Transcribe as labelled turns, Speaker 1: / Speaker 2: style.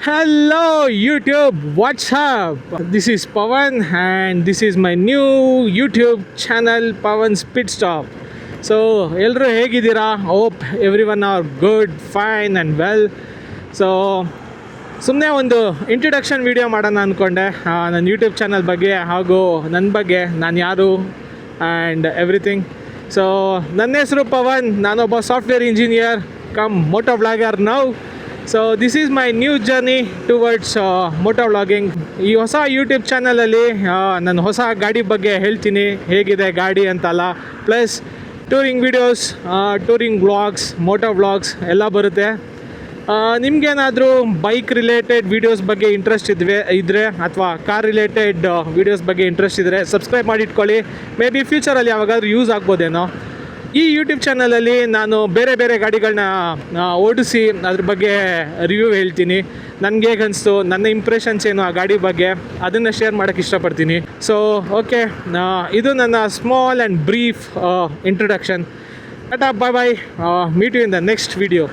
Speaker 1: Hello YouTube, what's up? This is Pawan and this is my new YouTube channel Pawan's Pit Stop. So ಎಲ್ಲರೂ ಹೇಗಿದ್ದೀರಾ? Hope every one are good, fine and well. So ಸುಮ್ಮನೆ ಒಂದು introduction video ಮಾಡೋಣ ಅಂದ್ಕೊಂಡೆ ನನ್ನ YouTube channel ಬಗ್ಗೆ ಹಾಗೂ ನನ್ನ ಬಗ್ಗೆ, ನಾನು ಯಾರು ಆ್ಯಂಡ್ ಎವ್ರಿಥಿಂಗ್. ಸೊ ನನ್ನ ಹೆಸರು ಪವನ್, ನಾನೊಬ್ಬ software engineer cum moto vlogger now. So this is my new journey towards moto vlogging. ಈ ಹೊಸ ಯೂಟ್ಯೂಬ್ ಚಾನಲಲ್ಲಿ ನಾನು ಹೊಸ ಗಾಡಿ ಬಗ್ಗೆ ಹೇಳ್ತೀನಿ, ಹೇಗಿದೆ ಗಾಡಿ ಅಂತಲ್ಲ, plus touring videos, touring vlogs, moto vlogs ಎಲ್ಲ ಬರುತ್ತೆ. ನಿಮಗೇನಾದರೂ ಬೈಕ್ ರಿಲೇಟೆಡ್ ವೀಡಿಯೋಸ್ ಬಗ್ಗೆ ಇಂಟ್ರೆಸ್ಟ್ ಇದ್ದರೆ ಅಥವಾ ಕಾರ್ ರಿಲೇಟೆಡ್ ವೀಡಿಯೋಸ್ ಬಗ್ಗೆ ಇಂಟ್ರೆಸ್ಟ್ ಇದ್ದರೆ ಸಬ್ಸ್ಕ್ರೈಬ್ ಮಾಡಿ ಇಟ್ಕೊಳ್ಳಿ. ಮೇ ಬಿ ಫ್ಯೂಚರಲ್ಲಿ ಯಾವಾಗಾದ್ರೂ ಯೂಸ್ ಆಗ್ಬೋದೇನೋ. ಈ ಯೂಟ್ಯೂಬ್ ಚಾನಲಲ್ಲಿ ನಾನು ಬೇರೆ ಬೇರೆ ಗಾಡಿಗಳನ್ನ ಓಡಿಸಿ ಅದ್ರ ಬಗ್ಗೆ ರಿವ್ಯೂ ಹೇಳ್ತೀನಿ. ನನಗೆ ಹೇಗೆ ಅನಿಸ್ತು, ನನ್ನ ಇಂಪ್ರೆಷನ್ಸ್ ಏನು ಆ ಗಾಡಿ ಬಗ್ಗೆ, ಅದನ್ನು ಶೇರ್ ಮಾಡೋಕ್ಕೆ ಇಷ್ಟಪಡ್ತೀನಿ. ಸೊ ಓಕೆ, ಇದು ನನ್ನ small and brief introduction. Tata, bye bye, meet you in the next video.